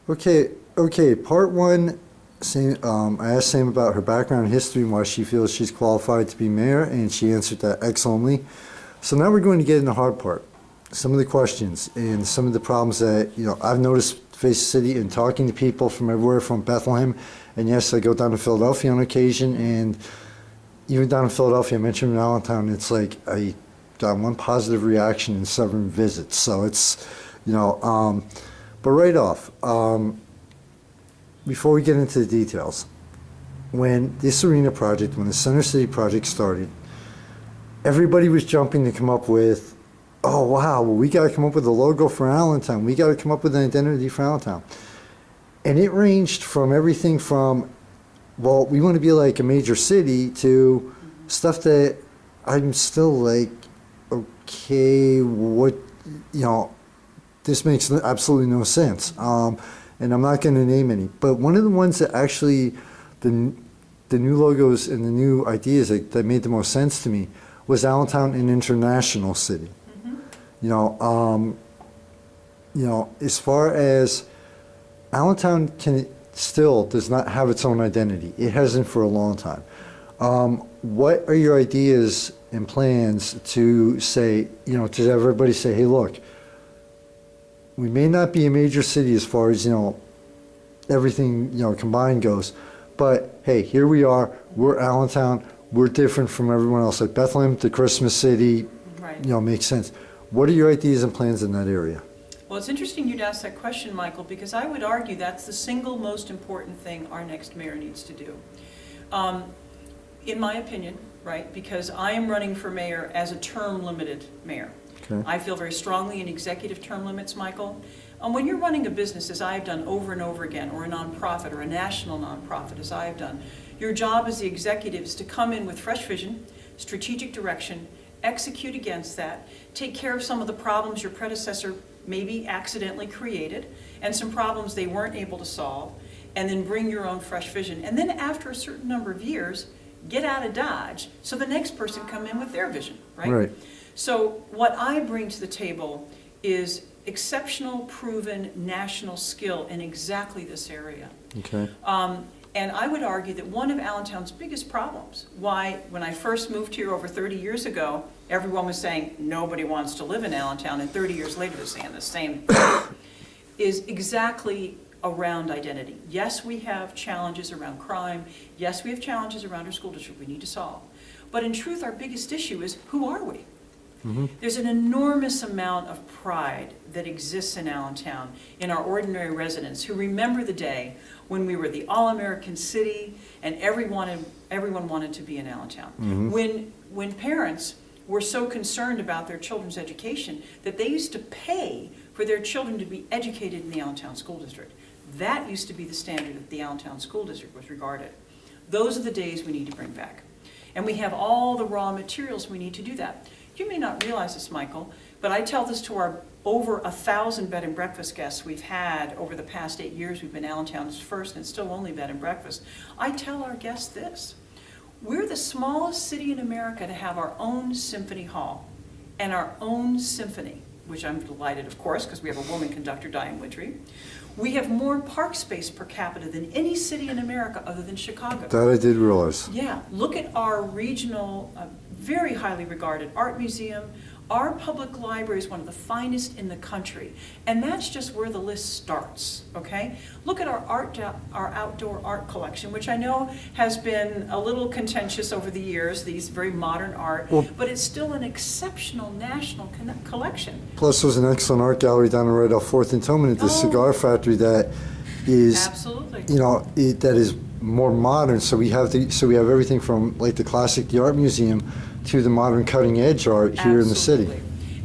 Okay. Part one, I asked Sam about her background and history and why she feels she's qualified to be mayor, and she answered that excellently. So now we're going to get in the hard part. Some of the questions and some of the problems that, I've noticed face the city and talking to people from everywhere from Bethlehem. And yes, I go down to Philadelphia on occasion, and even down in Philadelphia, I mentioned in Allentown, it's like I got one positive reaction in 7 visits. So it's, but right off, before we get into the details, when this arena project, when the Center City project started, everybody was jumping to come up with, oh wow, well, we got to come up with a logo for Allentown. We got to come up with an identity for Allentown. And it ranged from everything from, well, we want to be like a major city, to stuff that I'm still like, okay, what, this makes absolutely no sense. And I'm not going to name any. But one of the ones that actually, the new logos and the new ideas that made the most sense to me was Allentown an international city. As far as Allentown still does not have its own identity. It hasn't for a long time. What are your ideas and plans to say, to everybody say, hey, look, we may not be a major city as far as, everything, combined goes, but hey, here we are, we're Allentown, we're different from everyone else. Like Bethlehem, the Christmas city, Right. Makes sense. What are your ideas and plans in that area? Well, it's interesting you'd ask that question, Michael, because I would argue that's the single most important thing our next mayor needs to do. In my opinion, right, because I am running for mayor as a term-limited mayor. Okay. I feel very strongly in executive term limits, Michael. When you're running a business, as I've done over and over again, or a nonprofit, or a national nonprofit, as I've done, your job as the executive is to come in with fresh vision, strategic direction, execute against that, take care of some of the problems your predecessor maybe accidentally created, and some problems they weren't able to solve, and then bring your own fresh vision. And then after a certain number of years, get out of Dodge, so the next person come in with their vision, right? Right. So what I bring to the table is exceptional, proven national skill in exactly this area. Okay. And I would argue that one of Allentown's biggest problems, why when I first moved here over 30 years ago, everyone was saying nobody wants to live in Allentown, and 30 years later they're saying the same thing, is exactly around identity. Yes, we have challenges around crime. Yes, we have challenges around our school district we need to solve. But in truth, our biggest issue is, who are we? Mm-hmm. There's an enormous amount of pride that exists in Allentown, in our ordinary residents who remember the day when we were the all-American city and everyone wanted to be in Allentown. Mm-hmm. When parents were so concerned about their children's education that they used to pay for their children to be educated in the Allentown School District. That used to be the standard that the Allentown School District was regarded. Those are the days we need to bring back. And we have all the raw materials we need to do that. You may not realize this, Michael, but I tell this to our over 1,000 bed and breakfast guests we've had over the past 8 years. We've been Allentown's first and still only bed and breakfast. I tell our guests this: we're the smallest city in America to have our own symphony hall and our own symphony, which I'm delighted, of course, because we have a woman conductor, Diane Wintry. We have more park space per capita than any city in America other than Chicago. That I did realize. Yeah, look at our regional, very highly regarded art museum. Our public library is one of the finest in the country, and that's just where the list starts, okay? Look at our outdoor art collection, which I know has been a little contentious over the years, these very modern art, but it's still an exceptional national collection. Plus, there's an excellent art gallery down right off 4th and Tillman at the cigar factory that is, Absolutely. that is more modern. So we have everything from like the art museum to the modern cutting edge art here in the city.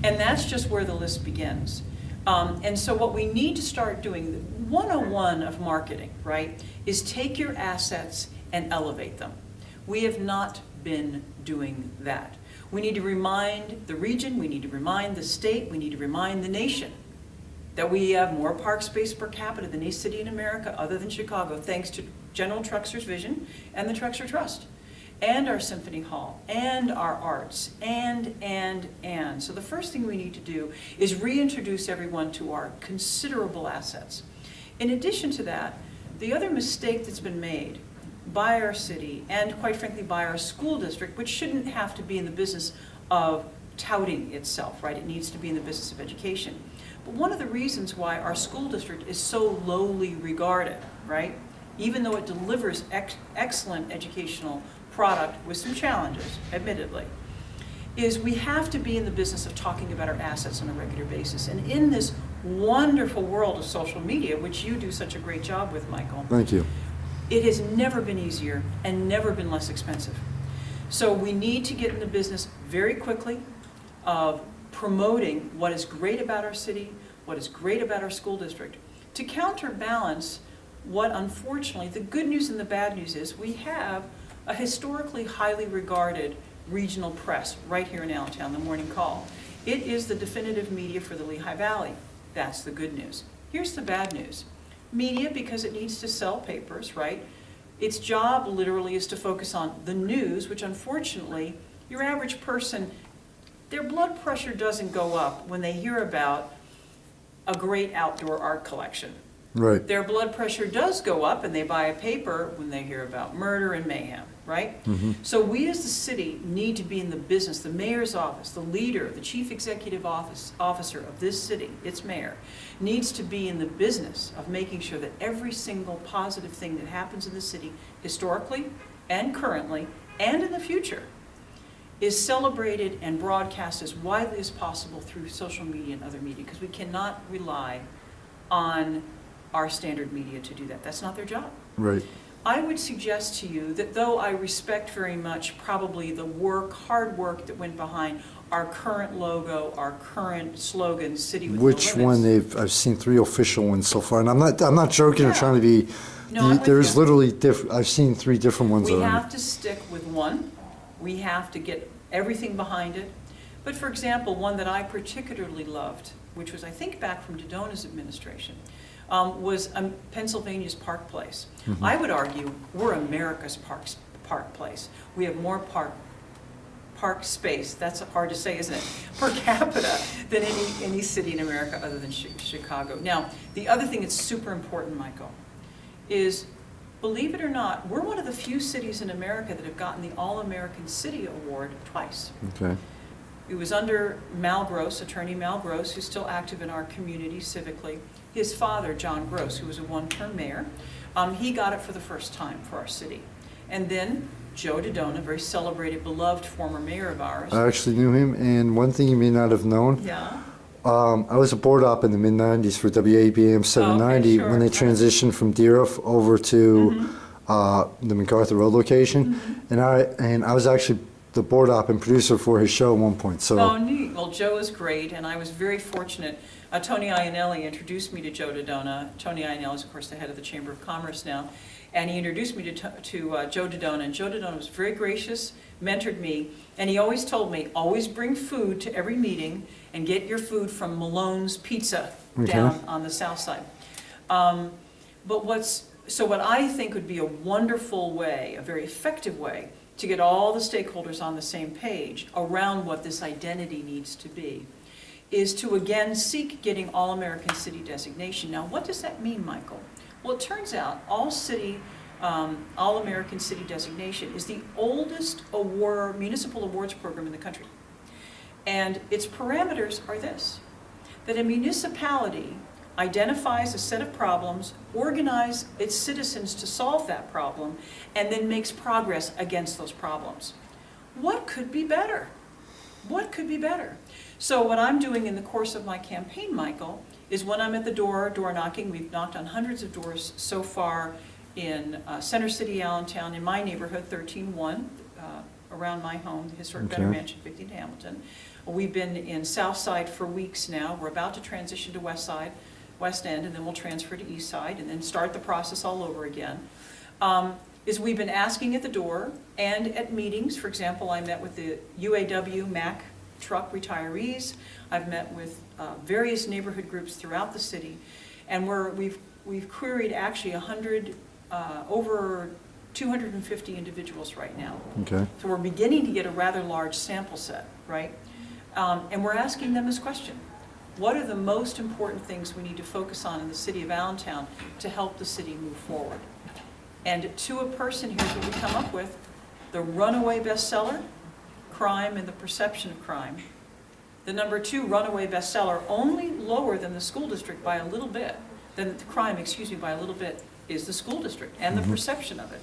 And that's just where the list begins. And so what we need to start doing, 101 of marketing, right, is take your assets and elevate them. We have not been doing that. We need to remind the region, we need to remind the state, we need to remind the nation that we have more park space per capita than any city in America other than Chicago, thanks to General Truxer's vision and the Truxer Trust, and our Symphony Hall, and our arts, and. So the first thing we need to do is reintroduce everyone to our considerable assets. In addition to that, the other mistake that's been made by our city and quite frankly by our school district, which shouldn't have to be in the business of touting itself, right? It needs to be in the business of education. But one of the reasons why our school district is so lowly regarded, right? Even though it delivers excellent educational product with some challenges, admittedly, is we have to be in the business of talking about our assets on a regular basis. And in this wonderful world of social media, which you do such a great job with, Michael. Thank you. It has never been easier and never been less expensive. So we need to get in the business very quickly of promoting what is great about our city, what is great about our school district, to counterbalance what, unfortunately, the good news and the bad news is we have a historically highly regarded regional press right here in Allentown, the Morning Call. It is the definitive media for the Lehigh Valley. That's the good news. Here's the bad news. Media, because it needs to sell papers, right? Its job literally is to focus on the news, which unfortunately, your average person, their blood pressure doesn't go up when they hear about a great outdoor art collection. Right. Their blood pressure does go up and they buy a paper when they hear about murder and mayhem, right? Mm-hmm. So we as the city need to be in the business, the mayor's office, the leader, the chief executive officer of this city, its mayor, needs to be in the business of making sure that every single positive thing that happens in the city, historically and currently and in the future, is celebrated and broadcast as widely as possible through social media and other media, because we cannot rely on our standard media to do that. That's not their job. Right. I would suggest to you that though I respect very much probably the hard work that went behind our current logo, our current slogan, City with No Which one Limits. I've seen 3 official ones so far, and I'm not joking or Yeah. trying to be. No, I'm with There's you. literally I've seen 3 different ones We already. have to stick with one. We have to get everything behind it. But for example, one that I particularly loved, which was I think back from Dodona's administration, was Pennsylvania's Park Place. Mm-hmm. I would argue we're America's park place. We have more park space, that's hard to say, isn't it, per capita than any city in America other than Chicago. Now, the other thing that's super important, Michael, is, believe it or not, we're one of the few cities in America that have gotten the All-American City Award twice. Okay. It was under Mal Gross, Attorney Mal Gross, who's still active in our community civically. His father, John Gross, who was a one-term mayor, he got it for the first time for our city. And then Joe Dodona, very celebrated, beloved former mayor of ours. I actually knew him, and one thing you may not have known, Yeah. I was a board op in the mid-'90s for WABM 790 sure. when they transitioned from Deerhoff over to the MacArthur Road location, and I was actually the board op and producer for his show at one point. So. Oh, neat. Well, Joe is great, and I was very fortunate. Tony Iannelli introduced me to Joe Dodona. Tony Iannelli is, of course, the head of the Chamber of Commerce now, and he introduced me to Joe Dodona, and Joe Dodona was very gracious, mentored me, and he always told me, always bring food to every meeting and get your food from Malone's Pizza down on the south side. But what I think would be a wonderful way, a very effective way, to get all the stakeholders on the same page around what this identity needs to be, is to again seek getting All-American City designation. Now, what does that mean, Michael? Well, it turns out All-American City designation is the oldest municipal awards program in the country. And its parameters are this, that a municipality identifies a set of problems, organizes its citizens to solve that problem, and then makes progress against those problems. What could be better? What could be better? So what I'm doing in the course of my campaign, Michael, is when I'm at the door knocking, we've knocked on hundreds of doors so far in Center City, Allentown, in my neighborhood, 13-1, around my home, the historic Bennett Mansion, 15th Hamilton. We've been in South Side for weeks now. We're about to transition to West End, and then we'll transfer to East Side, and then start the process all over again. We've been asking at the door and at meetings. For example, I met with the UAW Mack truck retirees. I've met with various neighborhood groups throughout the city, and we've queried actually over 250 individuals right now. Okay. So we're beginning to get a rather large sample set, right? And we're asking them this question: What are the most important things we need to focus on in the city of Allentown to help the city move forward? And to a person, here's what we come up with: the runaway bestseller, crime and the perception of crime. The number 2 runaway bestseller, only lower than the school district by a little bit, than the crime, excuse me, by a little bit, is the school district and the perception of it.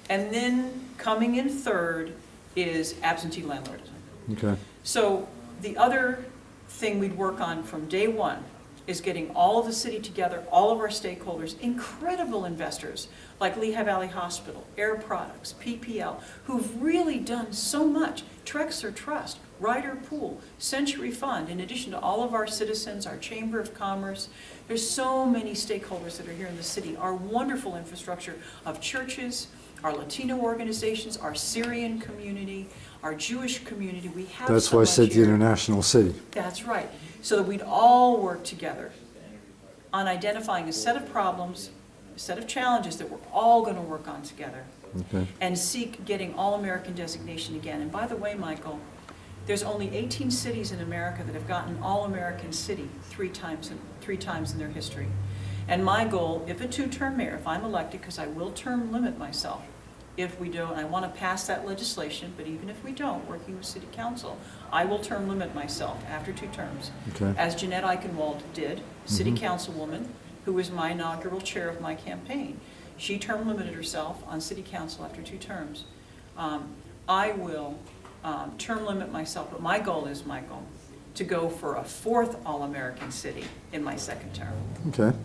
And then coming in third is absentee landlordism. Okay. So the other thing we'd work on from day one is getting all of the city together, all of our stakeholders, incredible investors like Lehigh Valley Hospital, Air Products, PPL, who've really done so much, Trexler Trust, Ryder Pool, Century Fund, in addition to all of our citizens, our Chamber of Commerce. There's so many stakeholders that are here in the city, our wonderful infrastructure of churches, our Latino organizations, our Syrian community, our Jewish community. We have That's so why I much said the here. international city. That's right. So that we'd all work together on identifying a set of problems, a set of challenges that we're all going to work on together, Okay. and seek getting All-American designation again. And by the way, Michael, there's only 18 cities in America that have gotten All-American City three times in their history. And my goal, if a 2-term mayor, if I'm elected, because I will term limit myself, if we don't, I want to pass that legislation, but even if we don't, working with city council, I will term limit myself after 2 terms. Okay. As Jeanette Eichenwald did, city councilwoman, who was my inaugural chair of my campaign. She term limited herself on city council after 2 terms. I will term limit myself, but my goal is, Michael, to go for a 4th All-American city in my 2nd term. Okay.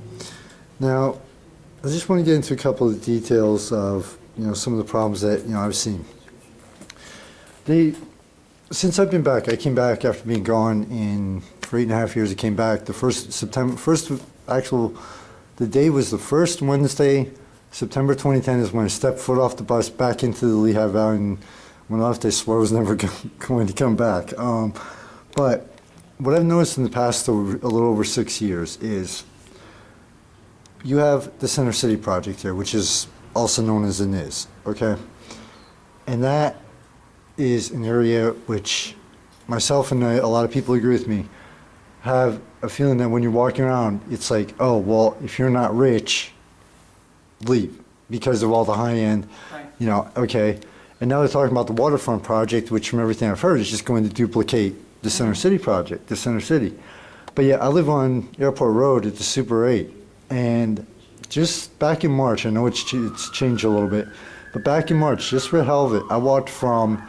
Now, I just want to get into a couple of details of, some of the problems that, I've seen. Since I've been back, I came back after being gone for 8.5 years. I came back the the day was the first Wednesday, September 2010 is when I stepped foot off the bus back into the Lehigh Valley, and when I left, I swore I was never going to come back. But what I've noticed in the past a little over 6 years is you have the Center City project here, which is also known as the NIS, okay? And that is an area which myself and a lot of people agree with me have a feeling that when you're walking around, it's like, oh, well, if you're not rich, leave because of all the high end, Right. Okay. And now they're talking about the waterfront project, which from everything I've heard is just going to duplicate the Center City project, the Center City. But yeah, I live on Airport Road at the Super 8, and just back in March, I know it's changed a little bit, but back in March, just for the hell of it, I walked from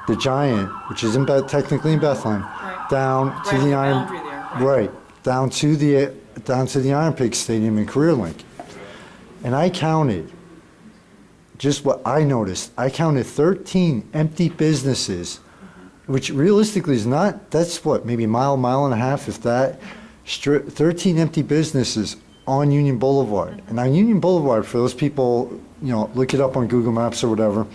the Giant, which is technically in Bethlehem, Right. down Right to on the the Iron, boundary there, right. down to the Iron Pig Stadium in CareerLink, and I counted. Just what I noticed, I counted 13 empty businesses, which realistically is not, that's what, maybe a mile and a half, if that, 13 empty businesses on Union Boulevard. And on Union Boulevard, for those people, look it up on Google Maps or whatever,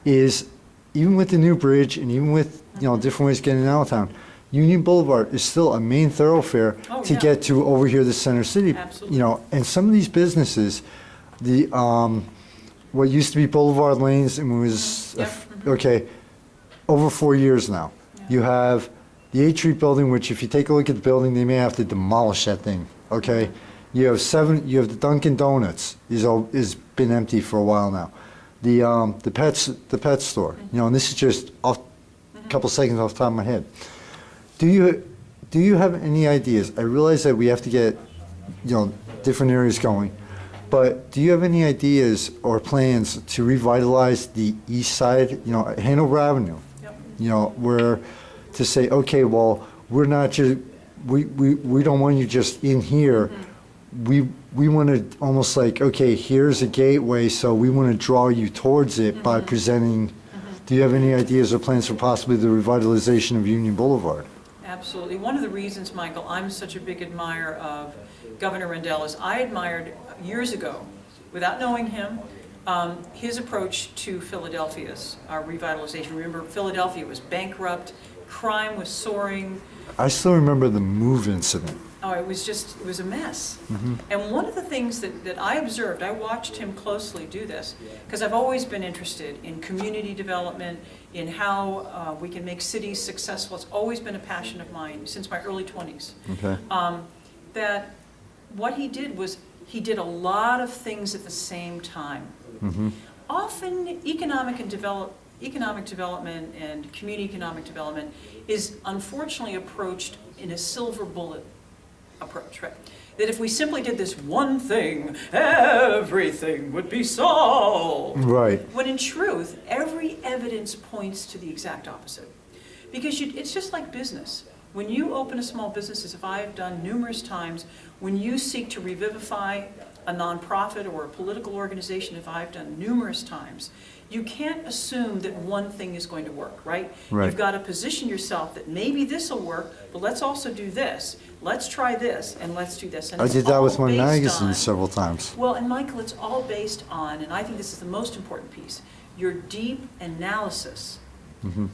is, even with the new bridge and even with, different ways of getting out of town, Union Boulevard is still a main thoroughfare Oh, to yeah. get to over here, the Center City. Absolutely. And some of these businesses, what used to be Boulevard Lanes, and was, Yep. okay, over 4 years now. Yeah. You have the 8th Street building, which if you take a look at the building, they may have to demolish that thing, okay? You have the Dunkin' Donuts is been empty for a while now. The pet store, and this is just off, a couple seconds off the top of my head. Do you have any ideas? I realize that we have to get, different areas going, but do you have any ideas or plans to revitalize the east side, Hanover Avenue? Yep. Where to say, okay, well, we're not just, we don't want you just in here. We want to almost like, okay, here's a gateway, so we want to draw you towards it by presenting. Do you have any ideas or plans for possibly the revitalization of Union Boulevard? Absolutely. One of the reasons, Michael, I'm such a big admirer of Governor Rendell is I admired years ago, without knowing him, his approach to Philadelphia's revitalization. Remember, Philadelphia was bankrupt, crime was soaring. I still remember the move incident. Oh, it was a mess. And one of the things that I observed, I watched him closely do this, because I've always been interested in community development, in how we can make cities successful. It's always been a passion of mine since my early 20s. Okay. That what he did was, he did a lot of things at the same time. Often economic development and community economic development is unfortunately approached in a silver bullet approach, right? That if we simply did this one thing, everything would be solved. Right. When in truth, every evidence points to the exact opposite. Because it's just like business. When you open a small business, as I've done numerous times, when you seek to revivify a nonprofit or a political organization, if I've done numerous times, you can't assume that one thing is going to work, right? Right. You've got to position yourself that maybe this will work, but let's also do this. Let's try this, and let's do this. And I it's did that all with my based magazine on- several times. Well, and Michael, it's all based on, and I think this is the most important piece, your deep analysis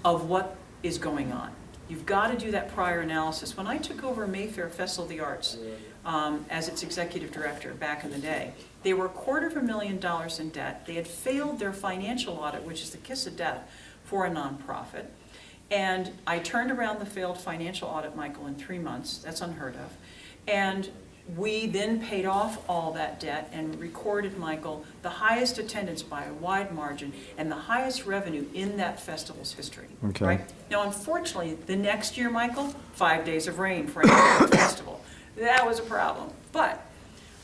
of what is going on. You've got to do that prior analysis. When I took over Mayfair Festival of the Arts as its executive director back in the day, they were $250,000 in debt. They had failed their financial audit, which is the kiss of death for a nonprofit. And I turned around the failed financial audit, Michael, in 3 months. That's unheard of. And we then paid off all that debt and recorded, Michael, the highest attendance by a wide margin and the highest revenue in that festival's history. Okay. Right? Now, unfortunately, the next year, Michael, 5 days of rain for a festival. That was a problem. But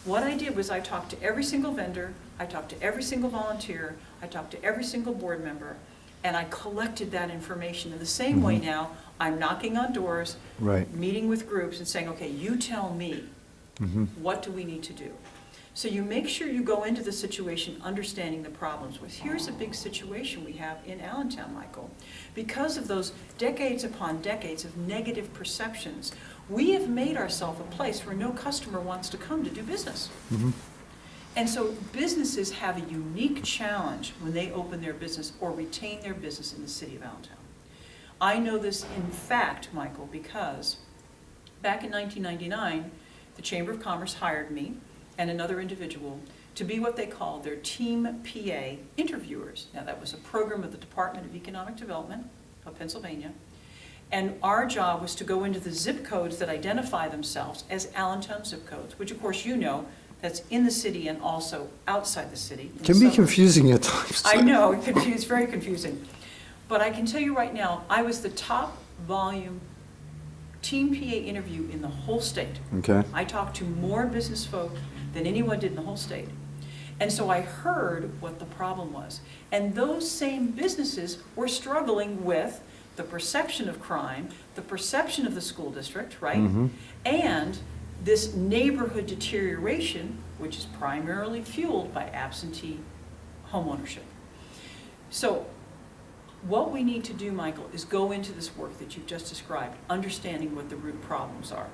what I did was I talked to every single vendor, I talked to every single volunteer, I talked to every single board member, and I collected that information. In the same way now, I'm knocking on doors, Right. meeting with groups and saying, okay, you tell me, what do we need to do? So you make sure you go into the situation understanding the problems. Well, here's a big situation we have in Allentown, Michael. Because of those decades upon decades of negative perceptions, we have made ourselves a place where no customer wants to come to do business. And so businesses have a unique challenge when they open their business or retain their business in the city of Allentown. I know this in fact, Michael, because back in 1999, the Chamber of Commerce hired me and another individual to be what they called their Team PA interviewers. Now, that was a program of the Department of Economic Development of Pennsylvania. And our job was to go into the zip codes that identify themselves as Allentown zip codes, which of course you know, that's in the city and also outside the city. Can be confusing at times. I know, it's very confusing. But I can tell you right now, I was the top volume Team PA interview in the whole state. Okay. I talked to more business folk than anyone did in the whole state. And so I heard what the problem was. And those same businesses were struggling with the perception of crime, the perception of the school district, right? And this neighborhood deterioration, which is primarily fueled by absentee homeownership. So what we need to do, Michael, is go into this work that you've just described, understanding what the root problems are.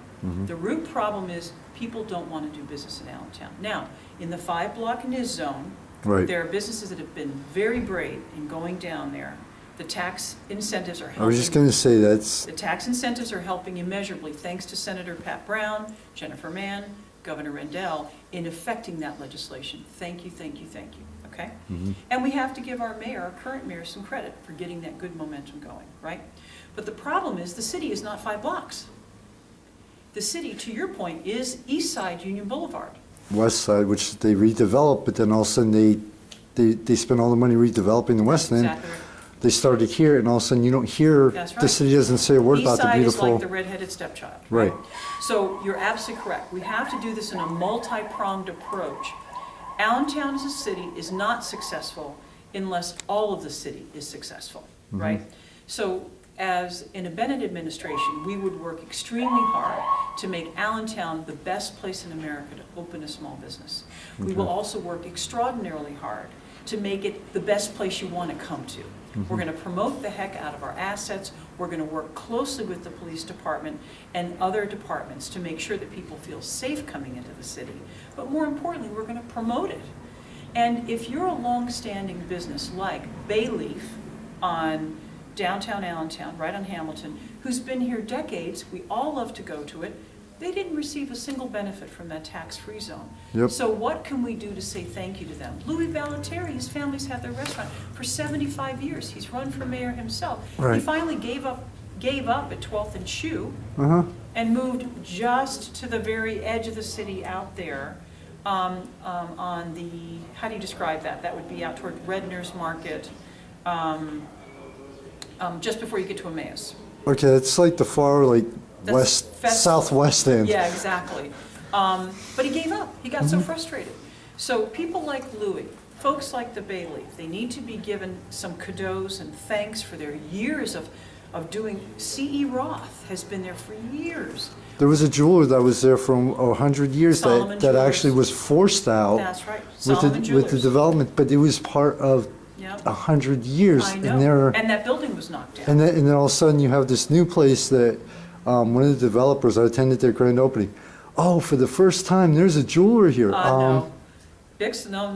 The root problem is people don't want to do business in Allentown. Now, in the 5-block NIS zone, Right. there are businesses that have been very brave in going down there. The tax incentives are helping. I was just going to say that's, The tax incentives are helping immeasurably, thanks to Senator Pat Brown, Jennifer Mann, Governor Rendell, in effecting that legislation. Thank you, thank you, thank you, okay? And we have to give our mayor, our current mayor, some credit for getting that good momentum going, right? But the problem is the city is not 5 blocks. The city, to your point, is East Side Union Boulevard. West Side, which they redeveloped, but then all of a sudden they spent all the money redeveloping the West End. Exactly right. They started here, and all of a sudden you don't hear, That's the right. city doesn't say a word about the East side is like the beautiful. redheaded stepchild. Right. So you're absolutely correct. We have to do this in a multi-pronged approach. Allentown as a city is not successful unless all of the city is successful, right? So as in a Bennett administration, we would work extremely hard to make Allentown the best place in America to open a small business. We will also work extraordinarily hard to make it the best place you want to come to. We're going to promote the heck out of our assets. We're going to work closely with the police department and other departments to make sure that people feel safe coming into the city. But more importantly, we're going to promote it. And if you're a long-standing business like Bayleaf on downtown Allentown, right on Hamilton, who's been here decades, we all love to go to it. They didn't receive a single benefit from that tax-free zone. Yep. So what can we do to say thank you to them? Louis Ballatieri, his family's had their restaurant for 75 years. He's run for mayor himself. He Right. finally gave up at 12th and Shoe Uh-huh. and moved just to the very edge of the city out there on the, how do you describe that? That would be out toward Redner's Market, just before you get to Emmaus. Okay, it's like the far, like, That's west, festival. southwest end. Yeah, exactly. But he gave up. He got so frustrated. So people like Louis, folks like the Bay Leaf, they need to be given some kudos and thanks for their years of doing. C.E. Roth has been there for years. There was a jeweler that was there for 100 years Solomon that Jewelers. actually was forced out That's right, with Solomon the Jewelers. development, but it was part of Yep. 100 years. I And know. there, And that building was knocked down. and then all of a sudden you have this new place that one of the developers, I attended their grand opening. Oh, for the first time, there's a jeweler here. No. Bix, no.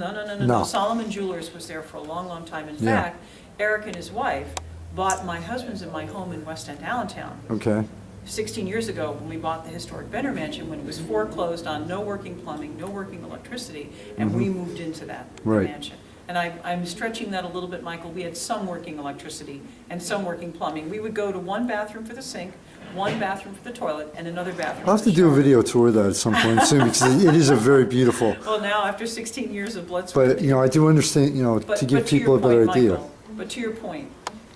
No. Solomon Jewelers was there for a long, long time. In Yeah. fact, Eric and his wife bought my husband's and my home in West End, Allentown, Okay, 16 years ago when we bought the historic Bennett Mansion, when it was foreclosed on no working plumbing, no working electricity, and we moved into that Right. mansion. And I'm stretching that a little bit, Michael. We had some working electricity and some working plumbing. We would go to one bathroom for the sink, one bathroom for the toilet, and another bathroom I'll have for the to do a shower. video tour of that at some point soon because it is a very beautiful. Well, now, after 16 years of blood, But, you know, I do understand, you know, But- to give but to people a your better point, idea. Michael, but to your point,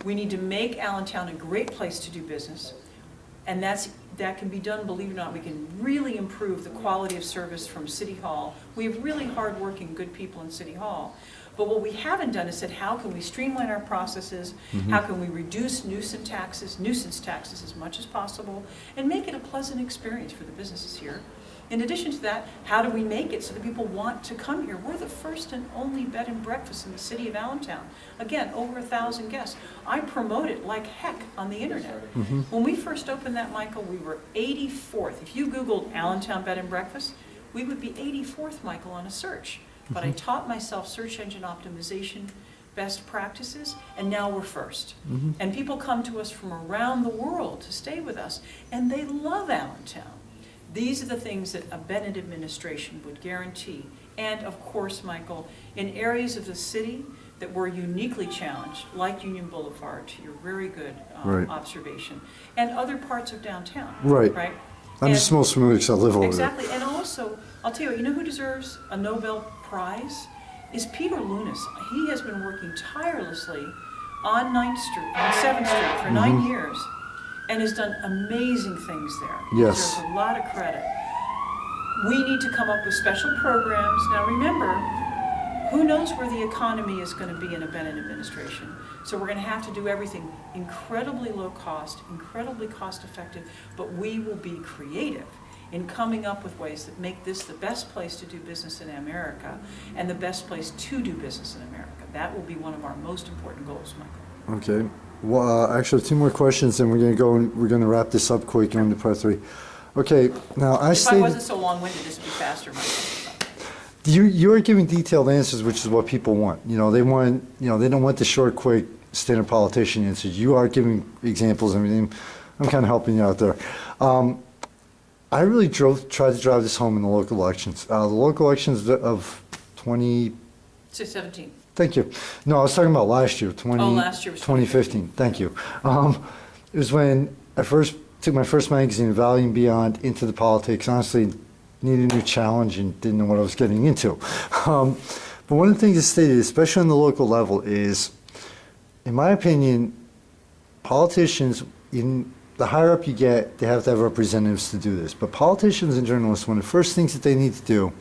we need to make Allentown a great place to do business, and that can be done, believe it or not. We can really improve the quality of service from City Hall. We have really hardworking, good people in City Hall. But what we haven't done is said, how can we streamline our processes? Mm-hmm. How can we reduce nuisance taxes as much as possible, and make it a pleasant experience for the businesses here? In addition to that, how do we make it so that people want to come here? We're the first and only bed and breakfast in the city of Allentown. Again, over 1,000 guests. I promote it like heck on the internet. When we first opened that, Michael, we were 84th. If you Googled Allentown Bed and Breakfast, we would be 84th, Michael, on a search. But I taught myself search engine optimization best practices, and now we're first. And people come to us from around the world to stay with us, and they love Allentown. These are the things that a Bennett administration would guarantee. And of course, Michael, in areas of the city that were uniquely challenged, like Union Boulevard, to your very good Right. observation, and other parts of downtown. Right. Right? I'm And- just most familiar because I live over Exactly, and also, I'll tell you, you know who deserves a Nobel Prize? Is Peter Lunas. He has been working tirelessly on 9th Street, on 7th Street for 9 years, and has done amazing things there. He Yes. deserves a lot of credit. We need to come up with special programs. Now remember, who knows where the economy is going to be in a Bennett administration? So we're going to have to do everything incredibly low cost, incredibly cost effective, but we will be creative in coming up with ways that make this the best place to do business in America and the best place to do business in America. That will be one of our most important goals, Michael. there. Okay. Well, actually, 2 more questions, and we're going to go and we're going to wrap this up quick on to part 3. Okay. Now, If I stated- wasn't so long-winded, this would be faster, Michael. You are giving detailed answers, which is what people want. You know, they want, you know, they don't want the short, quick, standard politician answers. You are giving examples and everything. I'm kind of helping you out there. I really tried to drive this home in the local elections. The local elections of 20, 617. thank you. No, I was talking about last year, last year was 2015. Thank you. It was when I first took my first magazine, Valley and Beyond, into the politics. Honestly, needed a new challenge and didn't know what I was getting into. But one of the things that's stated, especially on the local level, is, in my opinion, politicians, in the higher up you get, they have to have representatives to do this. But politicians and journalists, one of the first things that they need to do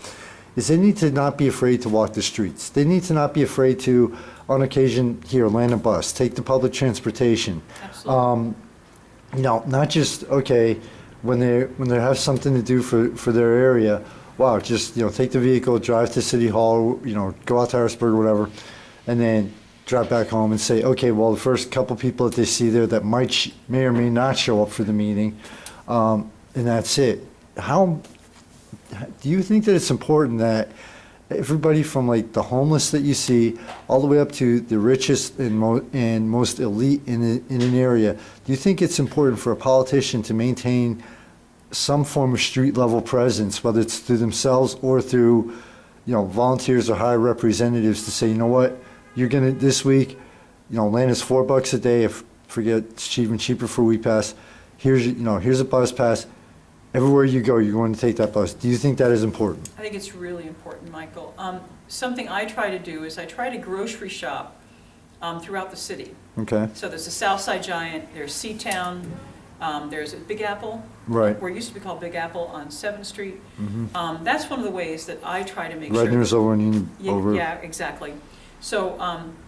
is they need to not be afraid to walk the streets. They need to not be afraid to, on occasion, here, land a bus, take the public transportation. Absolutely. You know, not just, okay, when they have something to do for their area, wow, just, you know, take the vehicle, drive to City Hall, you know, go out to Harrisburg or whatever, and then drive back home and say, okay, well, the first couple people that they see there that may or may not show up for the meeting, and that's it. How do you think that it's important that everybody from like the homeless that you see all the way up to the richest and most elite in an area, do you think it's important for a politician to maintain some form of street level presence, whether it's through themselves or through, volunteers or higher representatives to say, you know what, you're gonna, this week, land is $4 a day, if, forget, it's even cheaper for WePass. Here's a bus pass. Everywhere you go, you're going to take that bus. Do you think that is important? I think it's really important, Michael. Something I try to do is I try to grocery shop throughout the city. Okay. So there's the Southside Giant, there's Seatown, there's Big Apple. Right. Where it used to be called Big Apple on 7th Street. Mm-hmm. That's one of the ways that I try to make sure. Redner's over and over. Yeah, exactly. So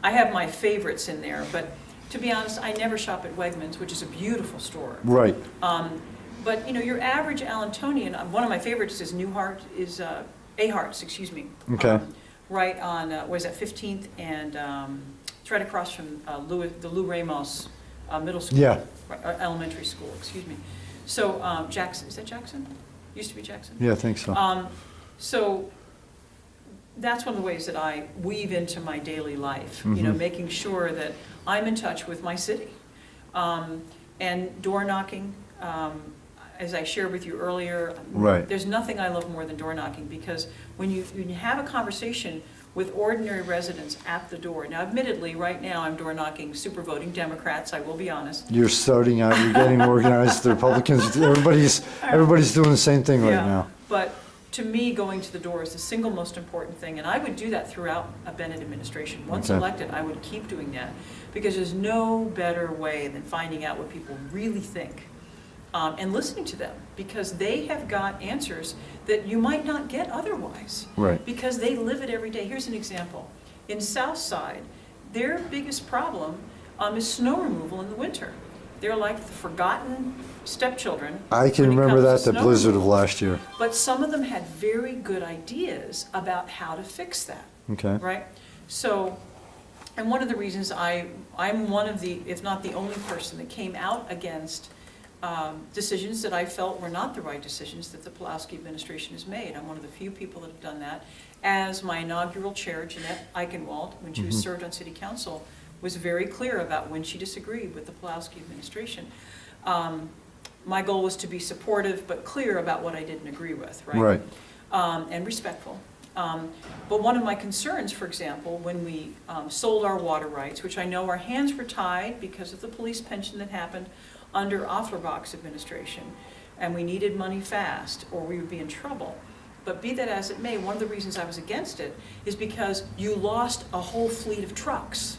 I have my favorites in there, but to be honest, I never shop at Wegmans, which is a beautiful store. Right. But your average Allentonian, one of my favorites is Ahart's, excuse me. Okay. Right on, what is that, 15th and it's right across from the Lou Ramos Middle School. Yeah. Elementary school, excuse me. So Jackson, is that Jackson? Used to be Jackson? Yeah, I think so. So that's one of the ways that I weave into my daily life, making sure that I'm in touch with my city. And door knocking, as I shared with you earlier, Right. There's nothing I love more than door knocking, because when you have a conversation with ordinary residents at the door. Now, admittedly, right now, I'm door knocking super voting Democrats, I will be honest. You're starting out, you're getting organized, the Republicans, everybody's doing the same thing right now. But to me, going to the door is the single most important thing, and I would do that throughout a Bennett administration. Once elected, I would keep doing that, because there's no better way than finding out what people really think and listening to them, because they have got answers that you might not get otherwise. Right. Because they live it every day. Here's an example. In Southside, their biggest problem is snow removal in the winter. They're like the forgotten stepchildren. I can when it remember comes that, to the snow blizzard of removal. last year. But some of them had very good ideas about how to fix that. Okay. Right? So, and one of the reasons I'm one of the, if not the only person that came out against decisions that I felt were not the right decisions that the Pulaski administration has made. I'm one of the few people that have done that. As my inaugural chair, Jeanette Eichenwald, when she was served on city council, was very clear about when she disagreed with the Pulaski administration. My goal was to be supportive but clear about what I didn't agree with, right? Right. And respectful. But one of my concerns, for example, when we sold our water rights, which I know our hands were tied because of the police pension that happened under Offlerbach's administration, and we needed money fast or we would be in trouble. But be that as it may, one of the reasons I was against it is because you lost a whole fleet of trucks.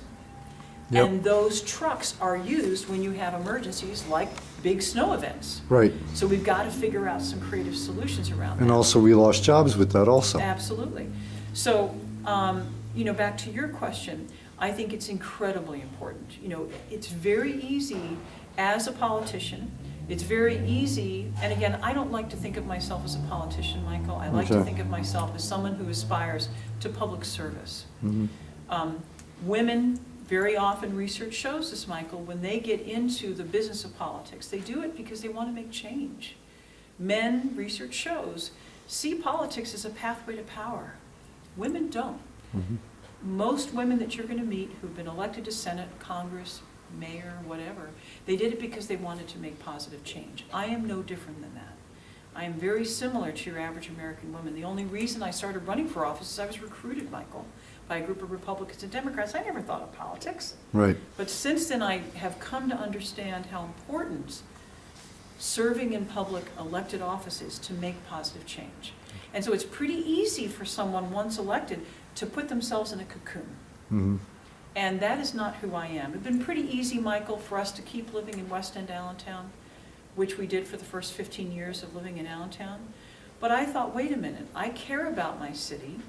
Yep. And those trucks are used when you have emergencies like big snow events. Right. So we've got to figure out some creative solutions around that. And also we lost jobs with that also. Absolutely. So, back to your question, I think it's incredibly important. It's very easy as a politician, it's very easy, and again, I don't like to think of myself as a politician, Michael. I like to think of myself as someone who aspires to public service. Mm-hmm. Women, very often research shows this, Michael, when they get into the business of politics, they do it because they want to make change. Men, research shows, see politics as a pathway to power. Women don't. Mm-hmm. Most women that you're going to meet who've been elected to Senate, Congress, mayor, whatever, they did it because they wanted to make positive change. I am no different than that. I am very similar to your average American woman. The only reason I started running for office is I was recruited, Michael, by a group of Republicans and Democrats. I never thought of politics. Right. But since then, I have come to understand how important serving in public elected office is to make positive change. And so it's pretty easy for someone once elected to put themselves in a cocoon. Mm-hmm. And that is not who I am. It's been pretty easy, Michael, for us to keep living in West End, Allentown, which we did for the first 15 years of living in Allentown. But I thought, wait a minute, I care about my city.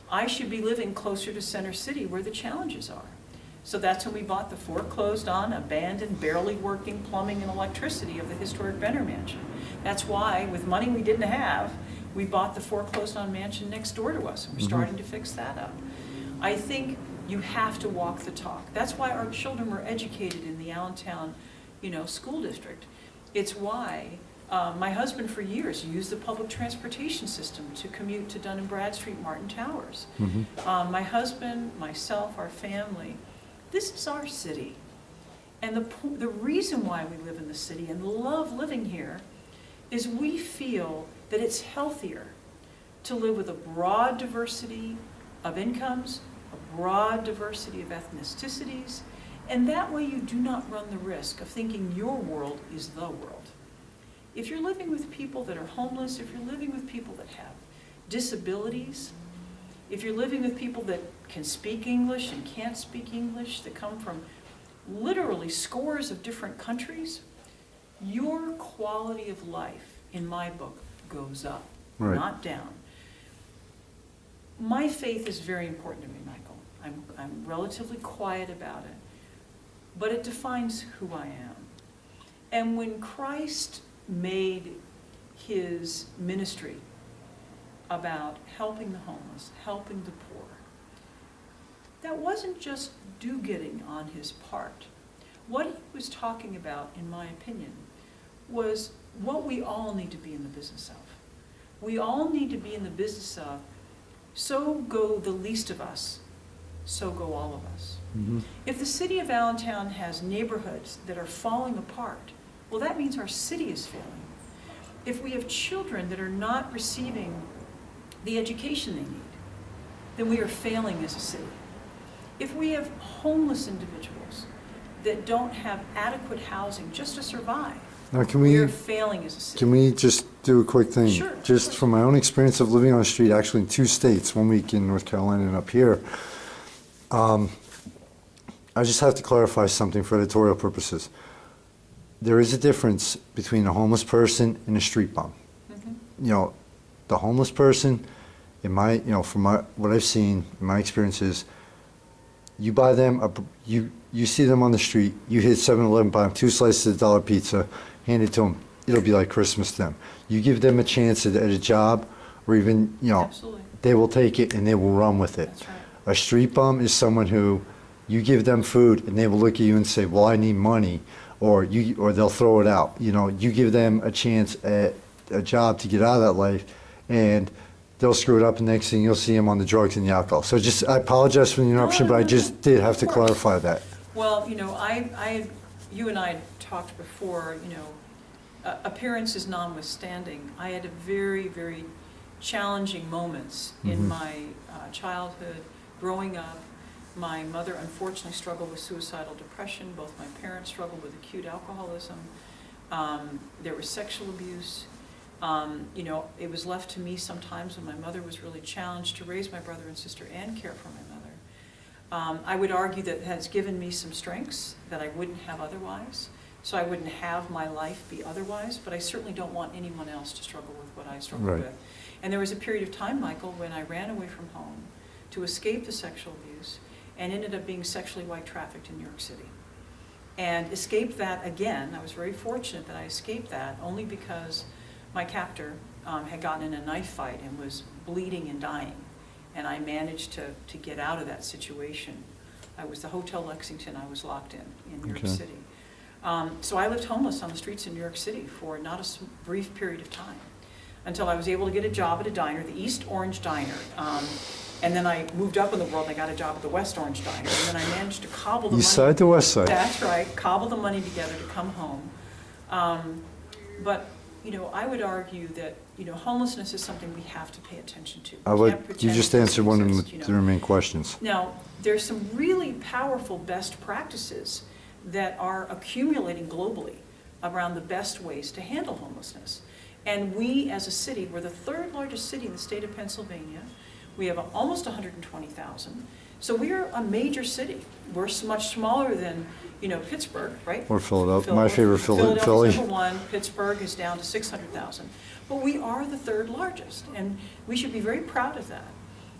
I should be living closer to Center City where the challenges are. So that's when we bought the foreclosed on, abandoned, barely working plumbing and electricity of the historic Benner Mansion. That's why, with money we didn't have, we bought the foreclosed on mansion next door to us, and we're starting to fix that up. I think you have to walk the talk. That's why our children were educated in the Allentown, school district. It's why my husband for years used the public transportation system to commute to Dun & Bradstreet, Martin Towers. Mm-hmm. My husband, myself, our family, this is our city. And the reason why we live in the city and love living here is we feel that it's healthier to live with a broad diversity of incomes, a broad diversity of ethnicities, and that way you do not run the risk of thinking your world is the world. If you're living with people that are homeless, if you're living with people that have disabilities, if you're living with people that can speak English and can't speak English, that come from literally scores of different countries, your quality of life, in my book, goes up, Right. not down. My faith is very important to me, Michael. I'm relatively quiet about it, but it defines who I am. And when Christ made his ministry about helping the homeless, helping the poor, that wasn't just do-getting on his part. What he was talking about, in my opinion, was what we all need to be in the business of. We all need to be in the business of, so go the least of us, so go all of us. Mhm. If the city of Allentown has neighborhoods that are falling apart, well, that means our city is failing. If we have children that are not receiving the education they need, then we are failing as a city. If we have homeless individuals that don't have adequate housing just to survive, Now, we are failing as a city. can we just do a quick thing? Sure, of Just course. from my own experience of living on the street, actually in 2 states, 1 week in North Carolina and up here, I just have to clarify something for editorial purposes. There is a difference between a homeless person and a street bum. Mhm. You know, the homeless person, from what I've seen, in my experiences, you buy them, you see them on the street, you hit 7-Eleven, buy them 2 slices of dollar pizza, hand it to them, it'll be like Christmas to them. You give them a chance at a job, or even, Absolutely. they will take it and they will run with it. That's right. A street bum is someone who, you give them food and they will look at you and say, well, I need money, or they'll throw it out. You give them a chance at a job to get out of that life, and they'll screw it up, and next thing you'll see them on the drugs and the alcohol. So I apologize for the interruption, No, but I no, just no. did have to Of course. clarify that. Well, you and I talked before, appearances notwithstanding, I had a very, very challenging moments in Mhm. my childhood, growing up. My mother unfortunately struggled with suicidal depression. Both my parents struggled with acute alcoholism. There was sexual abuse. It was left to me sometimes when my mother was really challenged to raise my brother and sister and care for my mother. I would argue that has given me some strengths that I wouldn't have otherwise, so I wouldn't have my life be otherwise, but I certainly don't want anyone else to struggle with what I struggled Right. with. And there was a period of time, Michael, when I ran away from home to escape the sexual abuse and ended up being sexually white trafficked in New York City. And escaped that again. I was very fortunate that I escaped that only because my captor had gotten in a knife fight and was bleeding and dying. And I managed to get out of that situation. I was the Hotel Lexington I was locked in New York Okay. City. So I lived homeless on the streets in New York City for not a brief period of time until I was able to get a job at a diner, the East Orange Diner. And then I moved up in the world and I got a job at the West Orange Diner. And then I managed to cobble the money. East side to west side. That's right, cobble the money together to come home. But I would argue that, homelessness is something we have to pay attention to. We can't You pretend just it answered doesn't one of exist, the remaining questions. Now, there's some really powerful best practices that are accumulating globally around the best ways to handle homelessness. And we, as a city, we're the 3rd largest city in the state of Pennsylvania. We have almost 120,000. So we're a major city. We're much smaller than, Pittsburgh, right? Or Philadelphia. My favorite Philly. Philadelphia's #1. Pittsburgh is down to 600,000. But we are the 3rd largest, and we should be very proud of that.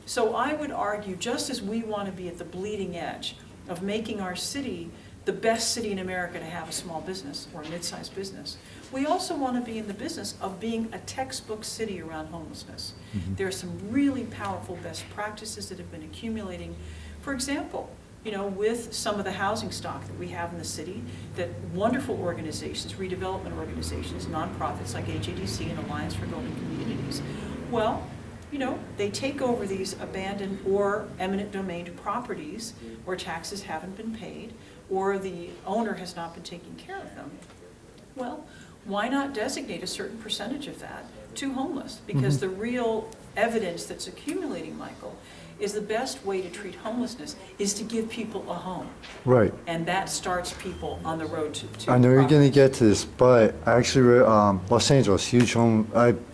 So I would argue, just as we want to be at the bleeding edge of making our city the best city in America to have a small business or a mid-sized business, we also want to be in the business of being a textbook city around homelessness. Mhm. There are some really powerful best practices that have been accumulating. For example, with some of the housing stock that we have in the city, that wonderful organizations, redevelopment organizations, nonprofits like AJDC and Alliance for Golden Communities, well, they take over these abandoned or eminent domain properties where taxes haven't been paid or the owner has not been taking care of them. Well, why not designate a certain percentage of that to homeless? Because the real evidence that's accumulating, Michael, is the best way to treat homelessness is to give people a home. Right. And that starts people on the road to I know you're going to progress. get to this, but I actually read Los Angeles, huge home.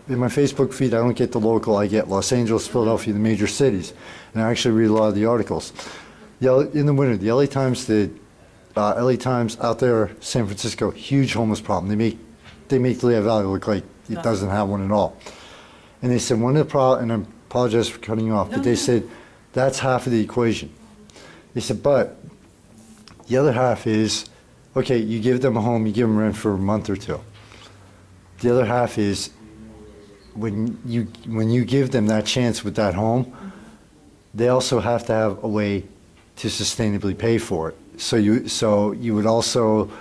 In my Facebook feed, I don't get the local. I get Los Angeles, Philadelphia, the major cities, and I actually read a lot of the articles. In the winter, the LA Times did. LA Times out there, San Francisco, huge homeless problem. They make Lehigh Valley look like it Nothing. doesn't have one at all. And they said one of the problems, and I apologize for cutting you off, No, but they no. said that's half of the equation. They said, but the other half is, okay, you give them a home, you give them rent for a month or two. The other half is when you give them that chance with that home, they also have to have a way to sustainably pay for it. So you would also,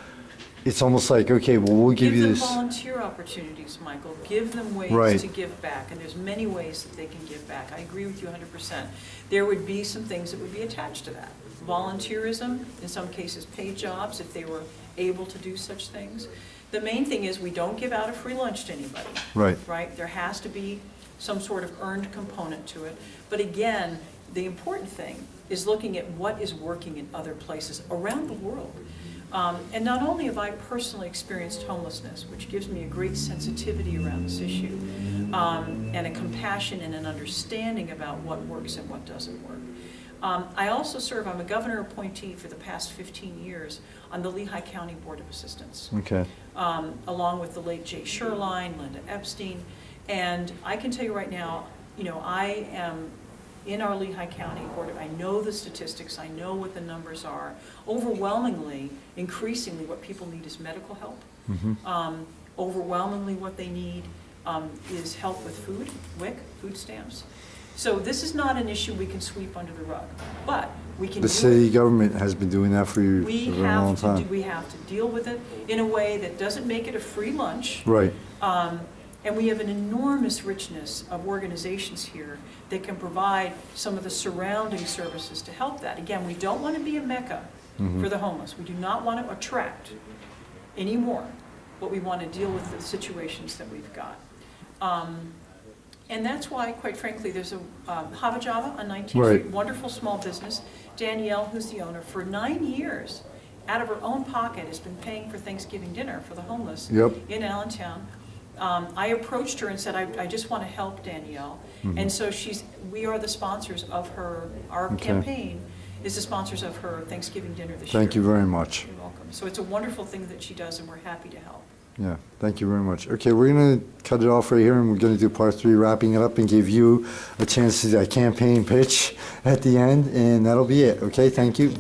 it's almost like, okay, well, we'll give you them this. volunteer opportunities, Michael. Give them ways Right. to give back, and there's many ways that they can give back. I agree with you 100%. There would be some things that would be attached to that. Volunteerism, in some cases paid jobs, if they were able to do such things. The main thing is we don't give out a free lunch to anybody. Right. Right? There has to be some sort of earned component to it. But again, the important thing is looking at what is working in other places around the world. And not only have I personally experienced homelessness, which gives me a great sensitivity around this issue, and a compassion and an understanding about what works and what doesn't work. I also serve, I'm a governor appointee for the past 15 years on the Lehigh County Board of Assistance, Okay. along with the late Jay Sherline, Linda Epstein. And I can tell you right now, I am in our Lehigh County Board, I know the statistics, I know what the numbers are. Overwhelmingly, increasingly, what people need is medical help. Overwhelmingly, what they need is help with food, WIC, food stamps. So this is not an issue we can sweep under the rug, but we can do The it. city government has been doing that for you We for a long have to time. we have to deal with it in a way that doesn't make it a free lunch. Right. And we have an enormous richness of organizations here that can provide some of the surrounding services to help that. Again, we don't want to be a mecca for the homeless. We do not want to attract anymore, but we want to deal with the situations that we've got. And that's why, quite frankly, there's a Hava Java on 19th Right. Street, wonderful small business. Danielle, who's the owner, for 9 years, out of her own pocket, has been paying for Thanksgiving dinner for the homeless Yep. in Allentown. I approached her and said, I just want to help Danielle. And so we are the sponsors of our Okay. campaign is the sponsors of her Thanksgiving dinner this year. Thank you very much. You're welcome. So it's a wonderful thing that she does, and we're happy to help. Yeah, thank you very much. Okay, we're going to cut it off right here, and we're going to do part 3, wrapping it up, and give you a chance to do that campaign pitch at the end, and that'll be it. Okay, thank you.